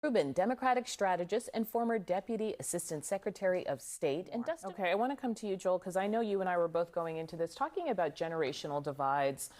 Rubin, Democratic strategist and former Deputy Assistant Secretary of State. And Dustin. Okay, I want to come to you, Joel, because I know you and I were both going into this talking about generational divides,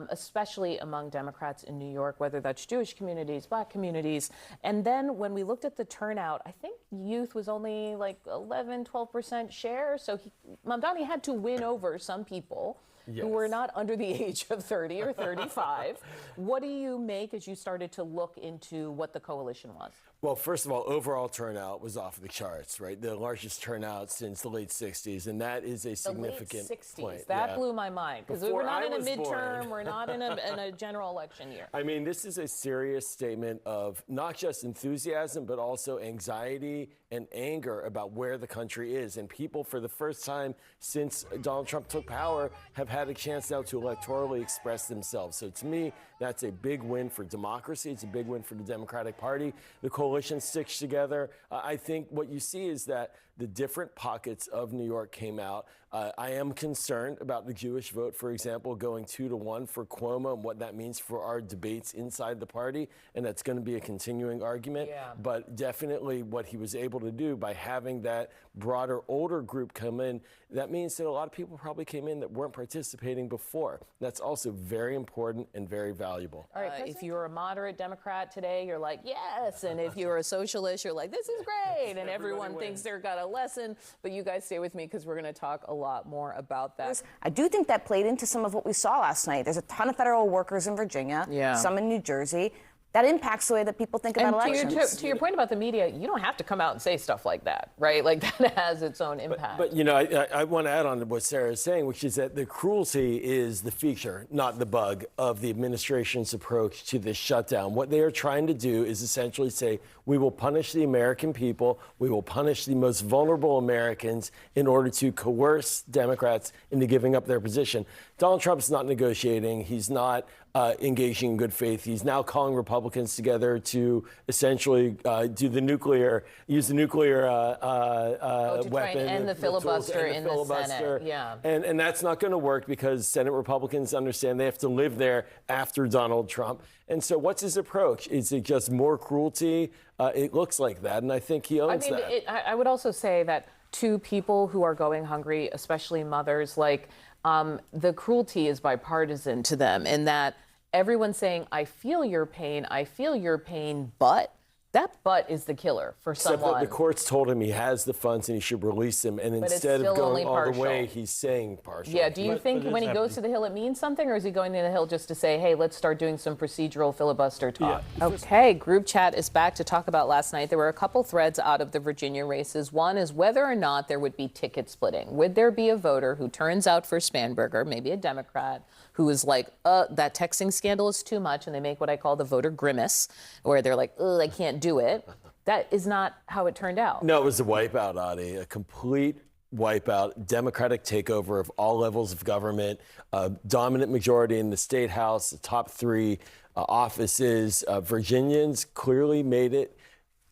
especially among Democrats in New York, whether that's Jewish communities, Black communities. And then when we looked at the turnout, I think youth was only like 11, 12% share. So Mamdani had to win over some people. Yes. Who were not under the age of 30 or 35. What do you make as you started to look into what the coalition was? Well, first of all, overall turnout was off the charts, right? The largest turnout since the late 60s, and that is a significant point. That blew my mind, because we're not in a midterm, we're not in a general election year. I mean, this is a serious statement of not just enthusiasm, but also anxiety and anger about where the country is. And people, for the first time since Donald Trump took power, have had a chance now to electorally express themselves. So to me, that's a big win for democracy. It's a big win for the Democratic Party. The coalition sticks together. I think what you see is that the different pockets of New York came out. I am concerned about the Jewish vote, for example, going 2-1 for Cuomo and what that means for our debates inside the party. And that's going to be a continuing argument. Yeah. But definitely what he was able to do by having that broader, older group come in, that means that a lot of people probably came in that weren't participating before. That's also very important and very valuable. All right, if you're a moderate Democrat today, you're like, yes. And if you're a socialist, you're like, this is great. And everyone thinks they're got a lesson. But you guys stay with me, because we're going to talk a lot more about that. I do think that played into some of what we saw last night. There's a ton of federal workers in Virginia, some in New Jersey. That impacts the way that people think about elections. To your point about the media, you don't have to come out and say stuff like that, right? Like, that has its own impact. But you know, I want to add on to what Sarah is saying, which is that the cruelty is the feature, not the bug, of the administration's approach to this shutdown. What they are trying to do is essentially say, we will punish the American people, we will punish the most vulnerable Americans in order to coerce Democrats into giving up their position. Donald Trump's not negotiating. He's not engaging in good faith. He's now calling Republicans together to essentially use the nuclear to weapon. Try and end the filibuster in the Senate. Yeah. And that's not going to work, because Senate Republicans understand they have to live there after Donald Trump. And so what's his approach? Is it just more cruelty? It looks like that, and I think he owns that. I would also say that to people who are going hungry, especially mothers, like the cruelty is bipartisan to them, in that everyone's saying, I feel your pain, but that but is the killer for someone. Except that the courts told him he has the funds and he should release them, and instead of going all the way, he's saying partial. Yeah, do you think when he goes to the Hill it means something, or is he going to the Hill just to say, hey, let's start doing some procedural filibuster talk? Yeah. Okay, group chat is back to talk about last night. There were a couple threads out of the Virginia races. One is whether or not there would be ticket splitting. Would there be a voter who turns out for Spanberger, maybe a Democrat, who is like, that texting scandal is too much, and they make what I call the voter grimace, where they're like, I can't do it. That is not how it turned out. No, it was a wipeout, Adi, a complete wipeout, Democratic takeover of all levels of government, dominant majority in the state house, the top three offices. Virginians clearly made it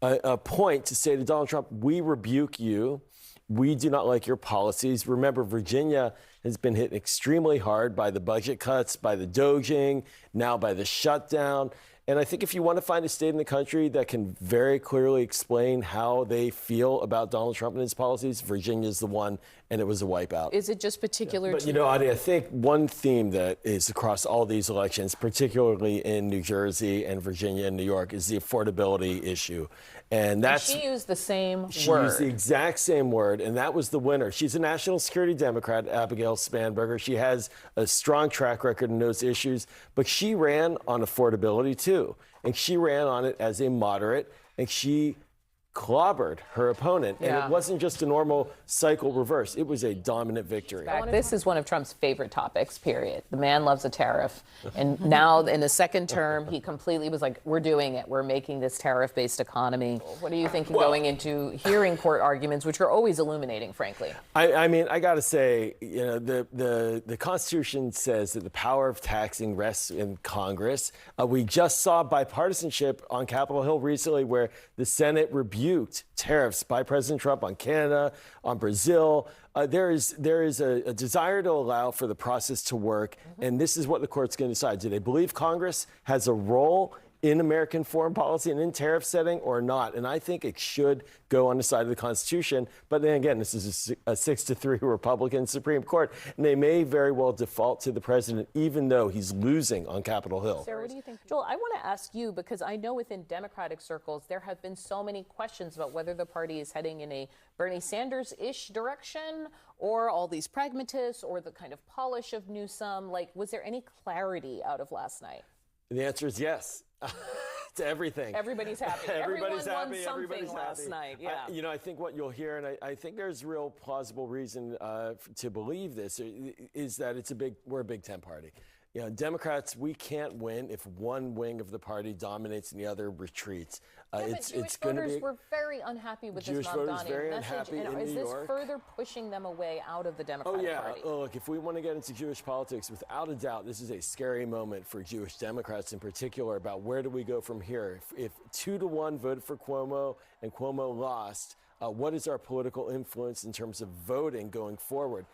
a point to say to Donald Trump, we rebuke you. We do not like your policies. Remember, Virginia has been hit extremely hard by the budget cuts, by the doging, now by the shutdown. And I think if you want to find a state in the country that can very clearly explain how they feel about Donald Trump and his policies, Virginia's the one, and it was a wipeout. Is it just particular to... But, you know, Adi, I think one theme that is across all these elections, particularly in New Jersey and Virginia and New York, is the affordability issue. And that's... She used the same word. She used the exact same word, and that was the winner. She's a national security Democrat, Abigail Spanberger. She has a strong track record in those issues, but she ran on affordability, too. And she ran on it as a moderate, and she clobbered her opponent. And it wasn't just a normal cycle reverse. It was a dominant victory. This is one of Trump's favorite topics, period. The man loves a tariff. And now in the second term, he completely was like, we're doing it. We're making this tariff-based economy. What are you thinking going into hearing court arguments, which are always illuminating, frankly? I mean, I got to say, you know, the Constitution says that the power of taxing rests in Congress. We just saw bipartisanship on Capitol Hill recently, where the Senate rebuked tariffs by President Trump on Canada, on Brazil. There is a desire to allow for the process to work, and this is what the court's going to decide. Do they believe Congress has a role in American foreign policy and in tariff setting or not. And I think it should go on the side of the Constitution. But then again, this is a 6-3 Republican Supreme Court, and they may very well default to the president, even though he's losing on Capitol Hill. Sarah, what do you think? Joel, I want to ask you, because I know within Democratic circles, there have been so many questions about whether the party is heading in a Bernie Sanders-ish direction or all these pragmatists or the kind of polish of Newsom. Like, was there any clarity out of last night? The answer is yes. To everything. Everybody's happy. Everybody's Everyone happy. won something Everybody's last happy. night. Yeah. I think what you'll hear, and I think there's real plausible reason to believe this, is that we're a Big Ten party. Democrats, we can't win if one wing of the party dominates and the other retreats. Jewish voters were very unhappy with this Mamdani message. Is this further pushing them away out of the Democratic Party? Look, if we want to get into Jewish politics, without a doubt, this is a scary moment for Jewish Democrats in particular about where do we go from here. If 2-1 voted for Cuomo and Cuomo lost, what is our political influence in terms of voting going forward?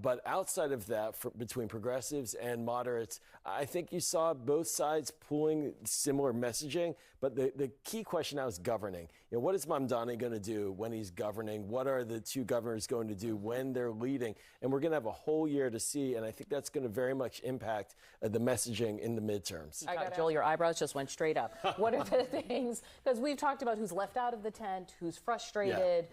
But outside of that, between progressives and moderates, I think you saw both sides pulling similar messaging. But the key question now is governing. What is Mamdani going to do when he's governing? What are the two governors going to do when they're leading? And we're going to have a whole year to see. And I think that's going to very much impact the messaging in the midterms. Joel, your eyebrows just went straight up. What are the things? Because we've talked about who's left out of the tent, who's frustrated.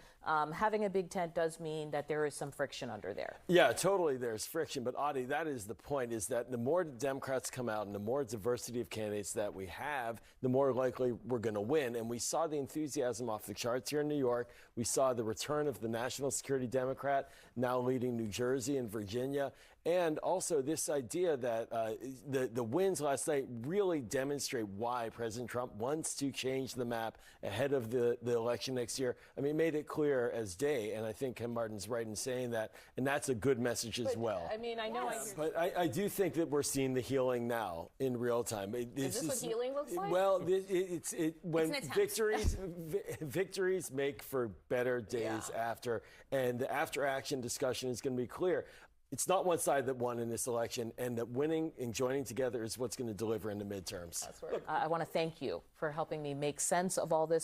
Having a big tent does mean that there is some friction under there. Yeah, totally. There's friction. But Adi, that is the point, is that the more Democrats come out and the more diversity of candidates that we have, the more likely we're going to win. And we saw the enthusiasm off the charts here in New York. We saw the return of the national security Democrat, now leading New Jersey and Virginia. And also this idea that the wins last night really demonstrate why President Trump wants to change the map ahead of the election next year. I mean, made it clear as day, and I think Ken Martin's right in saying that, and that's a good message as well. I mean, I know. Yes. But I do think that we're seeing the healing now in real time. Is this what healing looks like? Well, when victories make for better days after, and the after-action discussion is going to be clear. It's not one side that won in this election, and that winning and joining together is what's going to deliver in the midterms. I want to thank you for helping me make sense of all this.